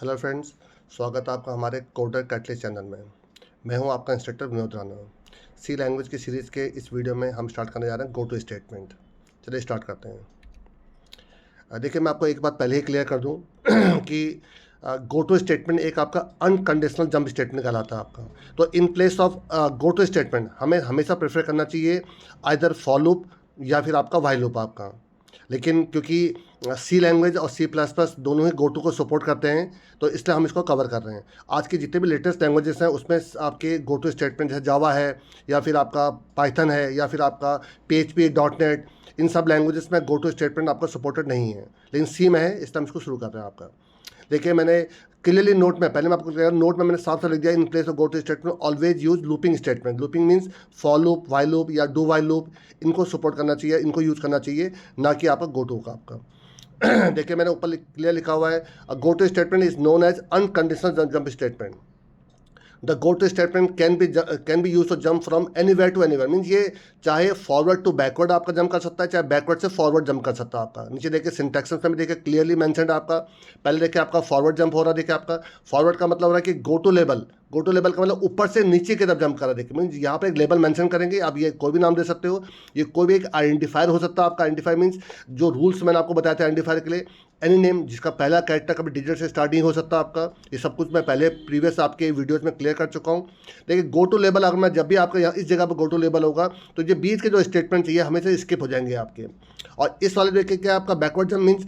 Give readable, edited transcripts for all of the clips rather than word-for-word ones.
Hello friends, स्वागत है आपका हमारे कोडर कैटलिस्ट चैनल में। मैं हूं आपका इंस्ट्रक्टर विनोद राणा। सी लैंग्वेज की सीरीज़ के इस वीडियो में हम स्टार्ट करने जा रहे हैं गो टू स्टेटमेंट। चलिए स्टार्ट करते हैं। देखिए, मैं आपको एक बात पहले ही क्लियर कर दूं कि गो टू स्टेटमेंट एक आपका अनकंडीशनल जंप स्टेटमेंट कहलाता है आपका। तो in place of go to statement हमें हमेशा प्रेफर करना चाहिए आइदर फॉर लूप या फिर आपका व्हाइल लूप आपका। लेकिन क्योंकि सी लैंग्वेज और सी प्लस प्लस दोनों ही गोटू को सपोर्ट करते हैं, तो इसलिए हम इसको कवर कर रहे हैं। आज की जितने भी लेटेस्ट लैंग्वेजेस हैं उसमें आपके गोटू स्टेटमेंट जैसे जावा है या फिर आपका पाइथन है या फिर आपका PHP .NET, इन सब लैंग्वेजेस में गो टू स्टेटमेंट आपका सपोर्टेड नहीं है, लेकिन सी में है, इसलिए हम इसको शुरू कर रहे हैं आपका। देखिए, मैंने क्लियरली नोट में पहले मैं आपको नोट में मैंने साफ साफ लिख दिया, in place of go to statement always use looping statement. Looping means for loop, while loop या डू वाइल लूप, इनको सपोर्ट करना चाहिए, इनको यूज़ करना चाहिए, ना कि आपका गो टू का आपका। देखिए, मैंने ऊपर क्लियर लिखा हुआ है, go to statement is known as unconditional jump statement. The go to statement can be use to jump from anywhere to anywhere. Means ये चाहे फॉरवर्ड टू बैकवर्ड आपका जंप कर सकता है, चाहे बैकवर्ड से फॉरवर्ड जंप कर सकता है आपका। नीचे देखिए सिंटैक्स में भी देखिए क्लियरली मेंशन्ड आपका। पहले देखिए आपका फॉरवर्ड जंप हो रहा है, देखिए आपका फॉरवर्ड का मतलब हो रहा है कि गो टू लेवल का मतलब ऊपर से नीचे की तरफ जंप कर रहा है। देखिए मीन्स यहाँ पे एक लेबल मेंशन करेंगे, आप ये कोई भी नाम दे सकते हो, ये कोई भी एक आइडेंटिफायर हो सकता है आपका। आइडेंटिफायर मीन्स जो रूल्स मैंने आपको बताया था आइडेंटिफायर के लिए, एनी नेम जिसका पहला कैरेक्टर कभी डिजिट से स्टार्ट नहीं हो सकता आपका। ये सब कुछ मैं पहले प्रीवियस आपके वीडियोस में क्लियर कर चुका हूँ। देखिए, गो टू लेबल अगर मैं जब भी आपका यहाँ इस जगह पर गो टू लेबल होगा तो ये बीच के जो स्टेटमेंट चाहिए हमेशा स्किप हो जाएंगे आपके। और इस वाले देखिए क्या आपका backward jump means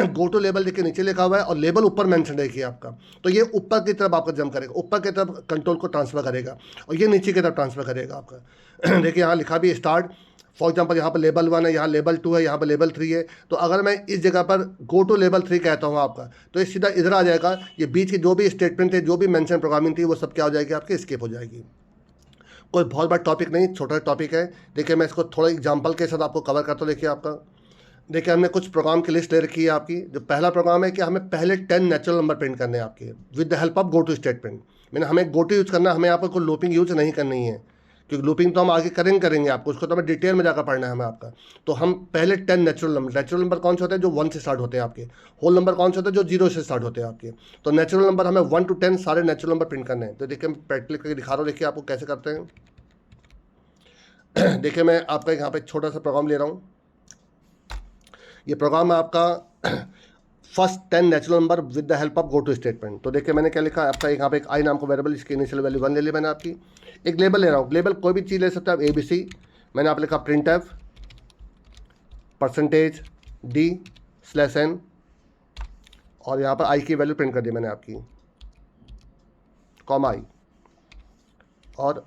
go to label देखिए नीचे लिखा हुआ है और लेबल ऊपर मेंशन देखिए आपका, तो ये ऊपर की तरफ आपका जंप करेगा, ऊपर की तरफ कंट्रोल को ट्रांसफर करेगा और ये नीचे की तरफ ट्रांसफर करेगा आपका। देखिए यहाँ लिखा भी स्टार्ट, फॉर एग्जाम्पल यहाँ पर लेबल 1 है, यहाँ लेबल 2 है, यहाँ पर लेबल 3 है। तो अगर मैं इस जगह पर गो टू लेबल 3 कहता हूँ आपका, तो ये सीधा इधर आ जाएगा। ये बीच की जो भी स्टेटमेंट थे, जो भी मेंशन प्रोग्रामिंग थी, वो सब क्या हो जाएगी आपकी, स्किप हो जाएगी। कोई बहुत बड़ा टॉपिक नहीं, छोटा टॉपिक है। देखिए, मैं इसको थोड़ा एग्जांपल के साथ आपको कवर करता हूँ। देखिए आपका, देखिए हमने कुछ प्रोग्राम की लिस्ट ले रखी है आपकी। जो पहला प्रोग्राम है कि हमें पहले 10 नेचुरल नंबर प्रिंट करने हैं आपके with the help of go to statement. मैंने हमें गो टू यूज़ करना है, हमें यहाँ पर कोई लूपिंग यूज़ नहीं करनी है, क्योंकि लूपिंग तो हम आगे करेंगे आपको, उसको तो हमें डिटेल में जाकर पढ़ना है हमें आपका। तो हम पहले 10 नेचुरल नंबर कौन से होते हैं, जो 1 से स्टार्ट होते हैं आपके। होल नंबर कौन से होते हैं, जो 0 से स्टार्ट होते हैं आपके। तो नेचुरल नंबर हमें 1 to 10 सारे नेचुरल नंबर प्रिंट करने हैं। तो देखिए, मैं प्रैक्टिकल करके दिखा रहा हूँ, देखिए आपको कैसे करते हैं। देखिए, मैं आपका यहाँ पे छोटा सा प्रोग्राम ले रहा हूँ। ये प्रोग्राम है आपका first 10 natural number with the help of go to statement. तो देखिए मैंने क्या लिखा है आपका, यहाँ पे एक आई नाम का वेरिएबल, इसकी इनिशियल वैल्यू 1 ले ली मैंने आपकी। एक लेबल ले रहा हूँ, लेबल कोई भी चीज़ ले सकते हैं आप, ABC। मैंने आप लिखा प्रिंट एफ %D/n और यहाँ पर आई की वैल्यू प्रिंट कर दी मैंने आपकी, कॉमा आई। और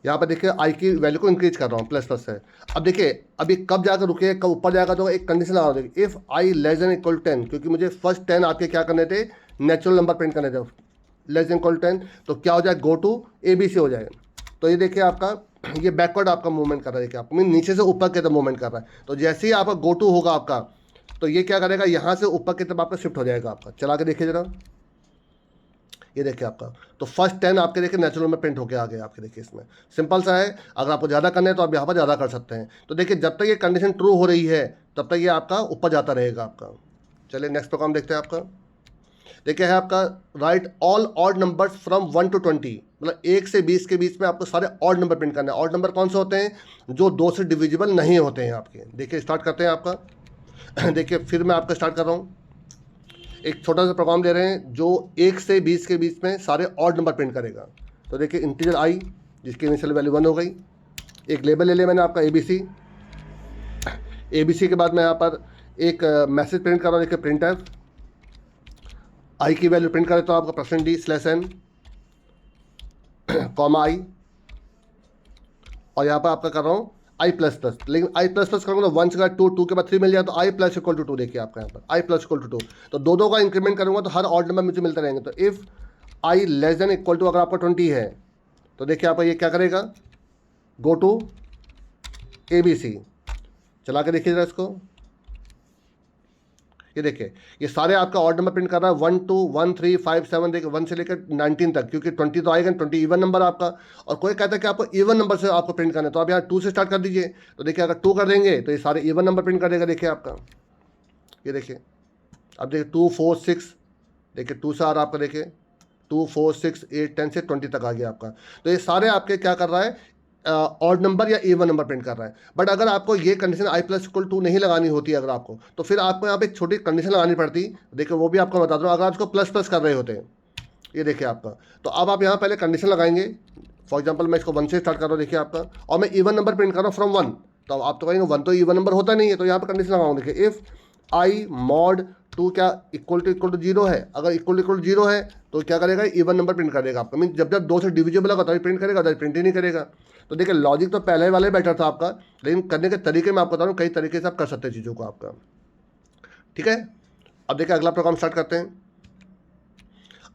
यहाँ पर देखिए आई की वैल्यू को इंक्रीज कर रहा हूँ प्लस से। अब देखिए अभी कब जाकर रुके, कब ऊपर जाएगा, तो एक कंडीशन आ रहा है, if I less than equal 10, क्योंकि मुझे फर्स्ट 10 आपके क्या करने थे, नेचुरल नंबर प्रिंट करने थे, लेस देन इक्वल 10। तो क्या हो जाएगा, गो टू ABC हो जाएगा। तो ये देखिए आपका, ये बैकवर्ड आपका मूवमेंट कर रहा है, देखिए आपको नीचे से ऊपर की तरफ मूवमेंट कर रहा है। तो जैसे ही आपका गो टू होगा आपका, तो ये क्या करेगा, यहाँ से ऊपर की तरफ आपका शिफ्ट हो जाएगा आपका। चला के देखिए जरा, ये देखिए आपका, तो फर्स्ट 10 आपके देखिए नेचुरल में प्रिंट होकर आ गए आपके। देखिए इसमें सिंपल सा है, अगर आपको ज़्यादा करना है तो आप यहाँ पर ज़्यादा कर सकते हैं। तो देखिए जब तक ये कंडीशन ट्रू हो रही है तब तक ये आपका ऊपर जाता रहेगा आपका। चलिए नेक्स्ट प्रोग्राम देखते हैं आपका। देखिए है आपका, right all odd numbers from 1 to 20, मतलब 1 से 20 के बीच में आपको सारे ऑड नंबर प्रिंट करना है। ऑड नंबर कौन से होते हैं, जो 2 से डिविजिबल नहीं होते हैं आपके। देखिए स्टार्ट करते हैं आपका। देखिए फिर मैं आपका स्टार्ट कर रहा हूँ, एक छोटा सा प्रोग्राम ले रहे हैं जो 1 से 20 के बीच में सारे ऑड नंबर प्रिंट करेगा। तो देखिए इंटीजर आई, जिसकी इनिशियल वैल्यू 1 हो गई। एक लेबल ले लिया मैंने आपका ABC। ABC के बाद मैं यहाँ पर एक मैसेज प्रिंट कर रहा हूँ, देखिए प्रिंट एफ। आई की वैल्यू प्रिंट करें तो आपका %D/n कॉमा आई, और यहाँ पर आपका कर रहा हूँ I++। लेकिन I++ करूँगा तो 1 से 2 के बाद 3 मिल जाए, तो I+=2। देखिए आपका यहाँ पर I+=2, तो दो का इंक्रीमेंट करूँगा तो हर ऑड नंबर मुझे मिलते रहेंगे। तो if I less than equal to अगर आपका 20 है, तो देखिए आपका ये क्या करेगा, गो टू ABC। चला के देखिए जरा इसको, ये देखिए ये सारे आपका ऑड नंबर प्रिंट कर रहा है, 1 2 1 3 5 7, देखिए 1 से लेकर 19 तक, क्योंकि 20 तो आएगा, 20 इवन नंबर आपका। और कोई कहता है कि आपको इवन नंबर से आपको प्रिंट करना है, तो आप यहाँ 2 से स्टार्ट कर दीजिए। तो देखिए अगर 2 कर देंगे तो ये सारे इवन नंबर प्रिंट कर देगा। देखिए आपका, ये देखिए अब देखिए 2 4 6 देखिए 2 से आ रहा है आपका, देखिए 2 4 6 8 10 से 20 तक आ गया आपका। तो ये सारे आपके क्या कर रहा है, ऑड नंबर या इवन नंबर प्रिंट कर रहा है। बट अगर आपको ये condition i plus equal to नहीं लगानी होती है अगर आपको, तो फिर आपको यहाँ पे एक छोटी कंडीशन लगानी पड़ती। देखिए वो भी आपको बता दूँ, अगर आप इसको प्लस प्लस कर रहे होते हैं, ये देखिए आपका, तो अब आप यहाँ पहले कंडीशन लगाएंगे। फॉर एग्जांपल मैं इसको 1 से स्टार्ट कर रहा हूँ, देखिए आपका, और मैं इवन नंबर प्रिंट कर रहा हूँ फ्रॉम 1, तो आप तो कहेंगे 1 तो इवन नंबर होता नहीं है, तो यहाँ पर कंडीशन लगाऊंगा। देखिए इफ़ आई मॉड 2 क्या इक्वल टू 0 है, अगर इक्वल टू 0 है तो क्या करेगा, इवन नंबर प्रिंट कर देगा आपका। मीन जब जब 2 से डिविजिबल होगा तभी प्रिंट करेगा, तभी प्रिंट ही नहीं करेगा। तो देखिए लॉजिक तो पहले वाले बेटर था आपका, लेकिन करने के तरीके में आपको बता रहा हूँ, कई तरीके से आप कर सकते हैं चीज़ों को आपका। ठीक है, अब देखिए अगला प्रोग्राम स्टार्ट करते हैं।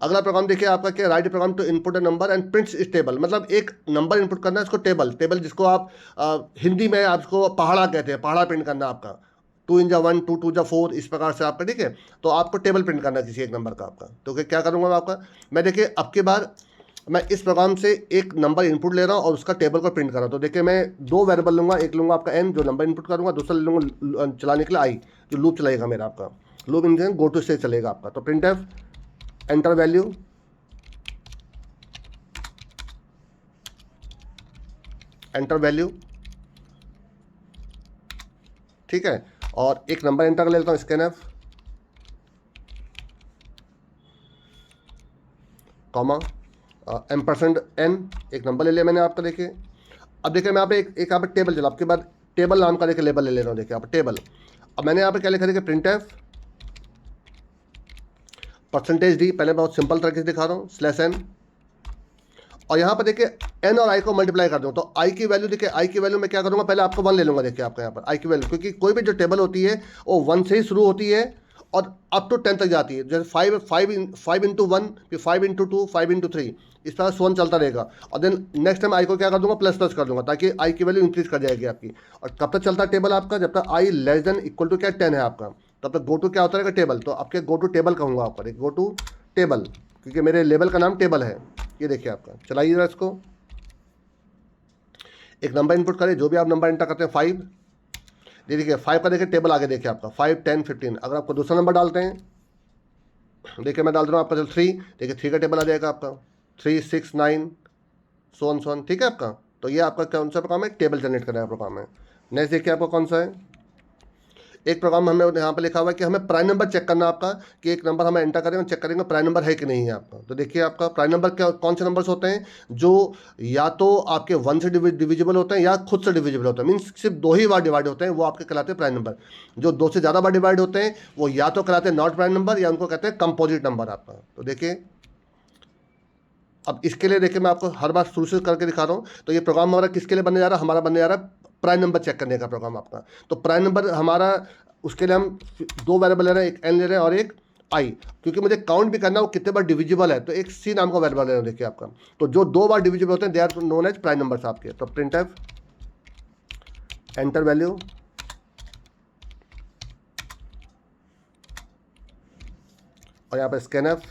अगला प्रोग्राम देखिए आपका क्या, write program to input a number and prints इस टेबल, मतलब एक नंबर इनपुट करना है, इसको टेबल जिसको आप हिंदी में आपको पहाड़ा कहते हैं, पहाड़ा प्रिंट करना है आपका। 2 × 1 2 2 4 इस प्रकार से आपका, ठीक है। तो आपको टेबल प्रिंट करना है किसी एक नंबर का आपका। तो क्या करूँगा मैं आपका, मैं देखिए अब की बार मैं इस प्रोग्राम से एक नंबर इनपुट ले रहा हूँ और उसका टेबल को प्रिंट कर रहा हूँ। तो देखिए मैं 2 वेरिएबल लूँगा, एक लूँगा आपका n जो नंबर इनपुट करूँगा, दूसरा ले लूँगा चलाने के लिए i जो लूप चलाएगा मेरा आपका। Loop in go to stage चलेगा आपका। तो printf enter value, enter value, ठीक है। और एक नंबर एंटर कर लेता हूँ, स्कैन एफ कॉमा %n, एक नंबर ले लिया मैंने आपका। देखिए अब देखिए मैं यहाँ पे एक यहाँ पे टेबल चला, आपके बाद टेबल नाम का देखिए लेबल ले ले रहा हूँ, देखिए यहाँ पे टेबल। अब मैंने यहाँ पे क्या लिखा, देखिए प्रिंट एफ %d, पहले बहुत सिंपल तरीके से दिखा रहा हूँ, /n, और यहाँ पर देखिए n और i को मल्टीप्लाई कर दूँ। तो i की वैल्यू देखिए, i की वैल्यू मैं क्या करूँगा, पहले आपको 1 ले लूँगा। देखिए आपका यहाँ पर i की वैल्यू, क्योंकि कोई भी जो टेबल होती है वो 1 से ही शुरू होती है और अप टू 10 तक जाती है। जैसे 5 × 1, फिर 5 × 2, 5 × 3, इस तरह से 1 चलता रहेगा। और देन नेक्स्ट टाइम i को क्या कर दूँगा, प्लस प्लस कर दूँगा, ताकि i की वैल्यू इंक्रीज कर जाएगी आपकी। और कब तक चलता है टेबल आपका, जब तक i less than equal to क्या 10 है आपका, तब तक गो टू क्या होता रहेगा, टेबल। तो आपके गो टू टेबल कहूँगा आपका, गो टू टेबल, क्योंकि मेरे लेबल का नाम टेबल है। ये देखिए आपका, चलाइए जरा इसको, एक नंबर इनपुट करें, जो भी आप नंबर एंटर करते हैं 5, देखिए 5 का देखिए टेबल आगे देखिए आपका 5 10 15। अगर आपको दूसरा नंबर डालते हैं, देखिए मैं डाल रहा हूँ आपका 3, देखिए 3 का टेबल आ जाएगा आपका, 3 6 9 so on, ठीक है आपका। तो ये आपका कौन सा प्रोग्राम है, टेबल जनरेट करने का प्रोग्राम है। नेक्स्ट देखिए आपका कौन सा है, एक प्रोग्राम हमने यहाँ पे लिखा हुआ है कि हमें प्राइम नंबर चेक करना आपका, कि एक नंबर हमें एंटर करेंगे, चेक करेंगे प्राइम नंबर है कि नहीं है आपका। तो देखिए आपका प्राइम नंबर क्या, कौन से नंबर्स होते हैं, जो या तो आपके 1 से डिविजिबल होते हैं या खुद से डिविजिबल होते हैं, मीन्स सिर्फ 2 ही बार डिवाइड होते हैं, वो आपके कहलाते हैं प्राइम नंबर। जो 2 से ज़्यादा बार डिवाइड होते हैं वो या तो कहलाते हैं नॉट प्राइम नंबर, या उनको कहते हैं कंपोजिट नंबर आपका। तो देखिए अब इसके लिए देखिए मैं आपको हर बार शुरू से करके दिखा रहा हूँ। तो ये प्रोग्राम हमारा किसके लिए बनने जा रहा है, हमारा बनने जा रहा है प्राइम नंबर चेक करने का प्रोग्राम आपका। तो प्राइम नंबर हमारा, उसके लिए हम 2 वेरिएबल ले रहे हैं, एक n ले रहे हैं और एक i, क्योंकि मुझे काउंट भी करना है वो कितने बार डिविजिबल है। तो एक c नाम का वेरिएबल ले रहे हैं, देखिए आपका। तो जो 2 बार डिविजिबल होते हैं they are known as prime numbers आपके। तो प्रिंट एफ एंटर वैल्यू, और यहाँ पर स्कैन एफ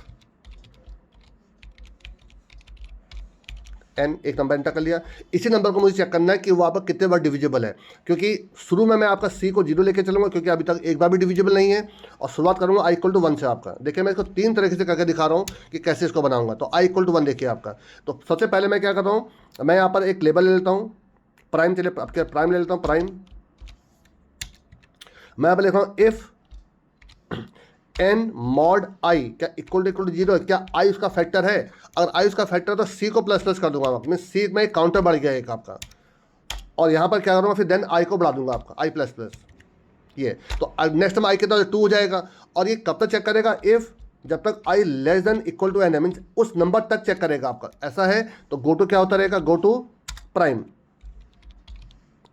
n, एक नंबर एंटर कर लिया। इसी नंबर को मुझे चेक करना है कि वो आपका कितने बार डिविजिबल है, क्योंकि शुरू में मैं आपका c को 0 लेके चलूंगा, क्योंकि अभी तक एक बार भी डिविजिबल नहीं है। और शुरुआत करूंगा i = 1 से आपका। देखिए मैं इसको 3 तरीके से करके दिखा रहा हूँ कि कैसे इसको बनाऊंगा। तो i = 1 देखिए आपका। तो सबसे पहले मैं क्या कर रहा हूँ, मैं यहाँ पर एक लेबल ले लेता हूँ, प्राइम, चलिए आपके प्राइम ले लेता हूँ, प्राइम। मैं यहाँ पर लिख रहा हूँ इफ़ n mod i क्या इक्वल टू 0 है, क्या i उसका फैक्टर है। अगर i उसका फैक्टर है तो c को प्लस प्लस कर दूंगा, मैं c में एक काउंटर बढ़ गया एक आपका। और यहाँ पर क्या करूँगा, फिर देन i को बढ़ा दूंगा आपका, i प्लस प्लस ये। तो नेक्स्ट टाइम i कितना 2 हो जाएगा। और ये कब तक चेक करेगा, इफ़ जब तक i less than equal to n है, मीन्स उस नंबर तक चेक करेगा आपका। ऐसा है तो गो टू क्या होता रहेगा, गो टू प्राइम।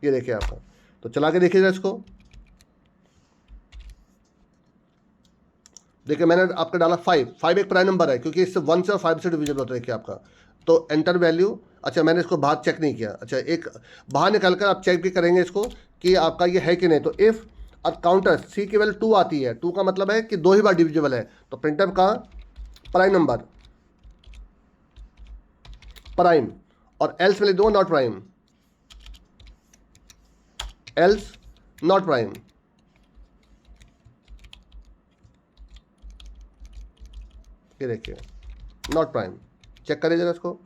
ये देखिए आपका। तो चला के देखिएगा इसको, देखिए मैंने आपका डाला 5 एक प्राइम नंबर है, क्योंकि इससे 1 से और 5 से डिविजिबल होता है देखिए आपका। तो एंटर वैल्यू, अच्छा मैंने इसको बाहर चेक नहीं किया, अच्छा एक बाहर निकल कर आप चेक भी करेंगे इसको कि आपका ये है कि नहीं। तो इफ़ और काउंटर c की वैल्यू 2 आती है, 2 का मतलब है कि 2 ही बार डिविजिबल है। तो प्रिंटअप का प्राइम नंबर प्राइम, और एल्स में लिख दूंगा not prime, else not prime. ये देखिए नॉट प्राइम, चेक करिए जरा इसको।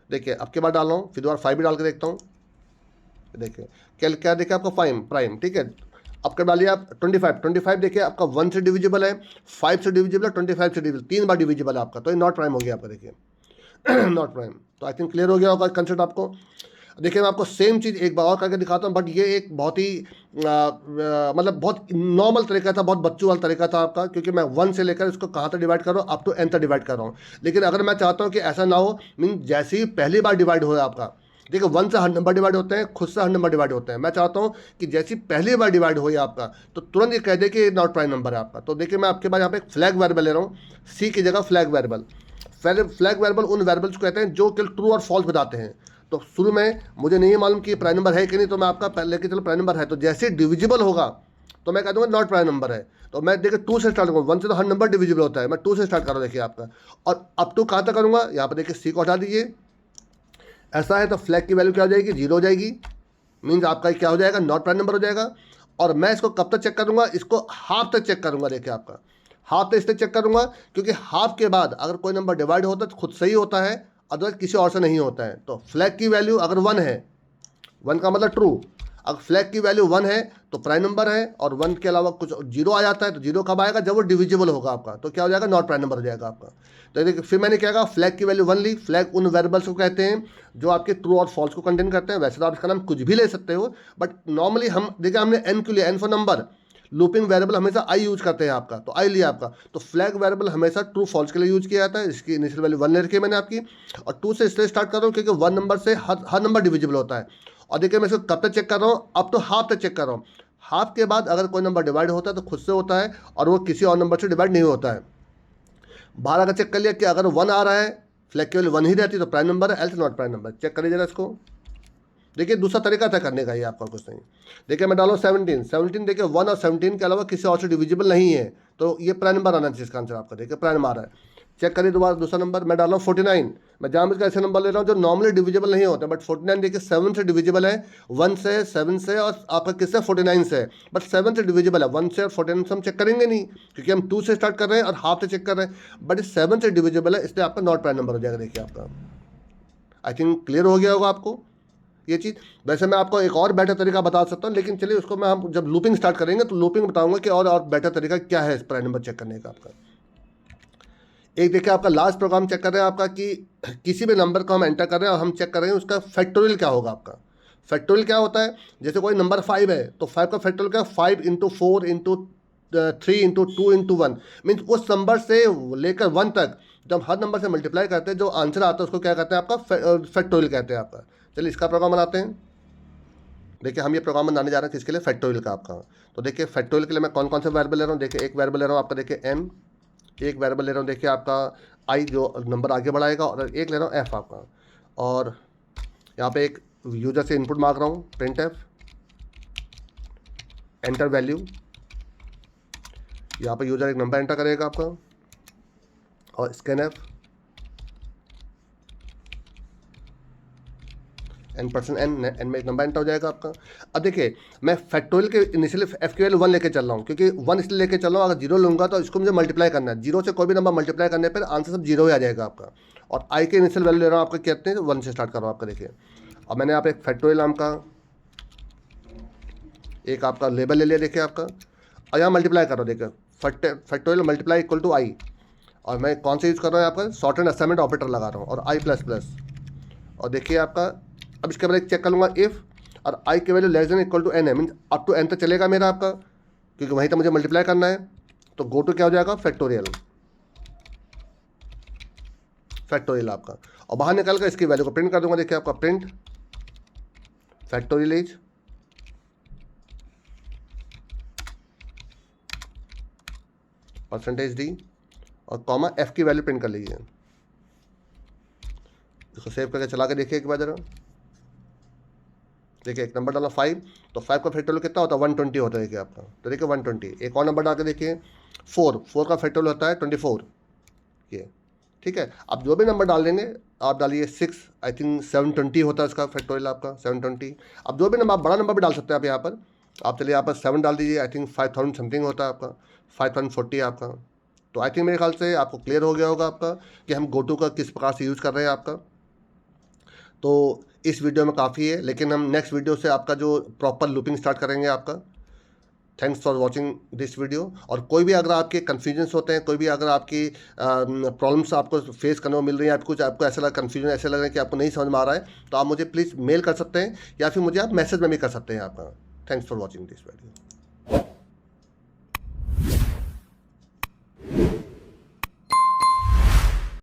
देखिए अब के बाद डाल रहा हूँ, फिर दोबारा 5 भी डाल के देखता हूँ। देखिए क्या देखिए आपका प्राइम, ठीक है। अब कर डालिए आप 25 देखिए आपका 1 से डिविजिबल है, 5 से डिविजिबल है, 25 से डिविजिबल, 3 बार डिविजिबल है आपका, तो ये नॉट प्राइम हो गया आपका। देखिए नॉट प्राइम, तो आई थिंक क्लियर हो गया होगा कंसेप्ट आपको। देखिए मैं आपको सेम चीज़ एक बार और करके दिखाता हूँ, बट ये एक बहुत ही मतलब बहुत नॉर्मल तरीका था, बहुत बच्चों वाला तरीका था आपका, क्योंकि मैं 1 से लेकर इसको कहाँ तक डिवाइड कर रहा हूँ, अप टू n तक डिवाइड कर रहा हूँ। लेकिन अगर मैं चाहता हूँ कि ऐसा ना हो, मीन जैसे ही पहली बार डिवाइड हो आपका, देखिए 1 से हर नंबर डिवाइड होते हैं, खुद से हर नंबर डिवाइड होते हैं। मैं चाहता हूँ कि जैसी पहली बार डिवाइड हो आपका, तो तुरंत ये कह दे कि नॉट प्राइम नंबर है आपका। तो देखिए मैं आपके पास यहाँ पे एक फ्लैग वेरिएबल ले रहा हूँ, सी की जगह फ्लैग वेरिएबल। फ्लैग वेरिएबल उन वेरिएबल्स को कहते हैं जो केवल ट्रू और फॉल्स बताते हैं। तो शुरू में मुझे नहीं मालूम कि प्राइम नंबर है कि नहीं, तो मैं आपका पहले कि चलो प्राइम नंबर है, तो जैसे डिविजिबल होगा तो मैं कह दूँगा नॉट प्राइम नंबर है। तो मैं देखिए 2 से स्टार्ट करूँगा, 1 से तो हर नंबर डिविजिबल होता है, मैं 2 से स्टार्ट कर रहा हूँ देखिए आपका। और अब टू कहाँ तक करूँगा, यहाँ पर देखिए सी को हटा दीजिए। ऐसा है तो फ्लैग की वैल्यू क्या हो जाएगी, 0 हो जाएगी, मीन्स आपका क्या हो जाएगा, नॉट प्राइम नंबर हो जाएगा। और मैं इसको कब तक चेक करूँगा, इसको हाफ तक चेक करूँगा। देखिए आपका हाफ तक इसलिए चेक करूँगा क्योंकि हाफ के बाद अगर कोई नंबर डिवाइड होता है तो खुद सही होता है, अदरवाइज किसी और से नहीं होता है। तो फ्लैग की वैल्यू अगर 1 है, 1 का मतलब ट्रू, अगर फ्लैग की वैल्यू 1 है तो प्राइम नंबर है, और 1 के अलावा कुछ 0 आ जाता है, तो 0 कब आएगा, जब वो डिविजिबल होगा आपका, तो क्या हो जाएगा, नॉट प्राइम नंबर हो जाएगा आपका। तो देखिए फिर मैंने क्या कहा, फ्लैग की वैल्यू 1 ली। फ्लैग उन वेरिएबल्स को कहते हैं जो आपके ट्रू और फॉल्स को कंटेन करते हैं। वैसे तो आप इसका नाम कुछ भी ले सकते हो, बट नॉर्मली हम देखिए हमने एन क्यों लिया, n for number. Looping variable हमेशा आई यूज करते हैं आपका, तो आई लिया आपका। तो फ्लैग वेरिएबल हमेशा ट्रू फॉल्स के लिए यूज किया जाता है। इसकी इनिशियल वैल्यू 1 ले रखी है मैंने आपकी, और 2 से इसलिए स्टार्ट कर रहा हूँ क्योंकि 1 नंबर से हर नंबर डिविजिबल होता है। और देखिए मैं इसको कब तक चेक कर रहा हूँ, अब तो हाफ तक चेक कर रहा हूँ। हाफ के बाद अगर कोई नंबर डिवाइड होता है तो खुद से होता है, और वो किसी और नंबर से डिवाइड नहीं होता है। बाहर अगर चेक कर लिया कि अगर 1 आ रहा है, फ्लैग की वैल्यू 1 ही रहती है, तो प्राइम नंबर है, else not prime number. Check करिए जरा इसको। देखिए दूसरा तरीका था करने का, ये आपका कुछ नहीं। देखिए मैं डालो 17 देखिए 1 और 17 के अलावा किसी और से डिविजिबल नहीं है, तो ये प्राइम नंबर आना चाहिए इसका आंसर आपका। देखिए प्राइम नंबर आ रहा है। चेक करिए दोबारा दूसरा नंबर मैं डाल रहा हूँ 49। मैं जानबूझ कर ऐसे नंबर ले रहा हूँ जो नॉर्मली डिविजिबल नहीं होते, बट 49 देखिए 7 से डिविजिबल है, 1 से, 7 से, और आपका किससे, 49 से। बट 7 से डिविजिबल है, 1 से और 49 से हम चेक करेंगे नहीं, क्योंकि हम 2 से स्टार्ट कर रहे हैं और हाफ से चेक कर रहे हैं। बट इस 7 से डिविजिबल है, इसलिए आपका नॉट प्राइम नंबर हो जाएगा। देखिए आपका आई थिंक क्लियर हो गया होगा आपको ये चीज़। वैसे मैं आपको एक और बेटर तरीका बता सकता हूँ, लेकिन चलिए उसको मैं, हम जब लूपिंग स्टार्ट करेंगे तो लूपिंग बताऊंगा कि और बेटर तरीका क्या है इस प्राइम नंबर चेक करने का आपका। एक देखिए आपका लास्ट प्रोग्राम चेक कर रहे हैं आपका कि किसी भी नंबर को हम एंटर कर रहे हैं और हम चेक कर रहे हैं उसका फैक्टोरियल क्या होगा आपका। फैक्टोरियल क्या होता है, जैसे कोई नंबर 5 है तो 5 का फैक्टोरियल क्या, 5 into 4 into 3 into 2 into 1, means उस नंबर से लेकर 1 तक जब हर नंबर से मल्टीप्लाई करते हैं जो आंसर आता है उसको क्या कहते हैं, आपका फैक्टोरियल कहते हैं आपका। चलिए इसका प्रोग्राम बनाते हैं। देखिए हम ये प्रोग्राम बनाने जा रहे हैं किसके लिए, फैक्टोरियल का आपका। तो देखिए फैक्टोरियल के लिए मैं कौन कौन से वेरिएबल ले रहा हूँ। देखिए एक वेरिएबल ले रहा हूँ आपका, देखिए m, एक वेरिएबल ले रहा हूँ देखिए आपका i जो नंबर आगे बढ़ाएगा, और एक ले रहा हूँ f आपका। और यहाँ पे एक यूजर से इनपुट मांग रहा हूँ, प्रिंट एफ, एंटर वैल्यू। यहाँ पे यूजर एक नंबर एंटर करेगा आपका, और स्कैन एफ, n में एक नंबर एंटर हो जाएगा आपका। अब देखिए मैं फैक्टोरियल के इनिशियली f की वैल्यू 1 लेके चल रहा हूँ, क्योंकि 1 इसलिए लेके चल रहा हूँ, अगर 0 लूँगा तो इसको मुझे मल्टीप्लाई करना है। 0 से कोई भी नंबर मल्टीप्लाई करने पर आंसर सब 0 ही आ जाएगा आपका। और i के इनिशियल वैल्यू ले रहा हूँ आपका, कहते हैं 1 से स्टार्ट कर रहा हूँ आपका। देखिए अब मैंने यहाँ पे एक फैक्टोरियल नाम का एक आपका लेबल ले लिया देखिए आपका, और यहाँ मल्टीप्लाई कर रहा हूँ। देखिए factorial multiply equal to i, और मैं कौन सा यूज़ कर रहा हूँ आपका, सॉर्ट एंड असाइनमेंट ऑपरेटर लगा रहा हूँ, और i प्लस प्लस। और देखिए आपका अब इसके बाद एक चेक कर लूँगा इफ़, और i की value less than equal to n है, मीन अप टू n तक चलेगा मेरा आपका, क्योंकि वहीं तक मुझे मल्टीप्लाई करना है। तो गो टू क्या हो जाएगा, फैक्टोरियल आपका, और बाहर निकल कर इसकी वैल्यू को प्रिंट कर दूंगा। देखिए आपका प्रिंट फैक्टोरियल इज %d और कॉमा f की वैल्यू प्रिंट कर लीजिए। इसको सेव करके चला के देखिए एक बार जरा। देखिए एक नंबर डाला 5, तो 5 का फैक्टोरियल कितना होता है, 120 होता है देखिए आपका। तो देखिए 120। एक और नंबर डाल के देखिए 4 का फैक्टोरियल होता है 24, ये ठीक है। आप जो भी नंबर डाल देंगे आप डालिए 6, आई थिंक 720 होता है इसका फैक्टोरियल आपका, 720। अब जो भी नंबर, आप बड़ा नंबर भी डाल सकते हैं आप यहाँ पर। आप चलिए यहाँ पर 7 डाल दीजिए, आई थिंक 5000 समथिंग होता है आपका, 5040 आपका, तो आई थिंक मेरे ख्याल से आपको क्लियर हो गया होगा आपका कि हम गोटू का किस प्रकार से यूज़ कर रहे हैं आपका। तो इस वीडियो में काफ़ी है, लेकिन हम नेक्स्ट वीडियो से आपका जो प्रॉपर लूपिंग स्टार्ट करेंगे आपका। Thanks for watching this video. और कोई भी अगर आपके कन्फ्यूजन्स होते हैं, कोई भी अगर आपकी प्रॉब्लम्स आपको फेस करने को मिल रही है, आप कुछ आपको ऐसा लग कन्फ्यूजन ऐसे लग रहा है कि आपको नहीं समझ में आ रहा है, तो आप मुझे प्लीज़ मेल कर सकते हैं या फिर मुझे आप मैसेज में भी कर सकते हैं आपका। Thanks for watching this video.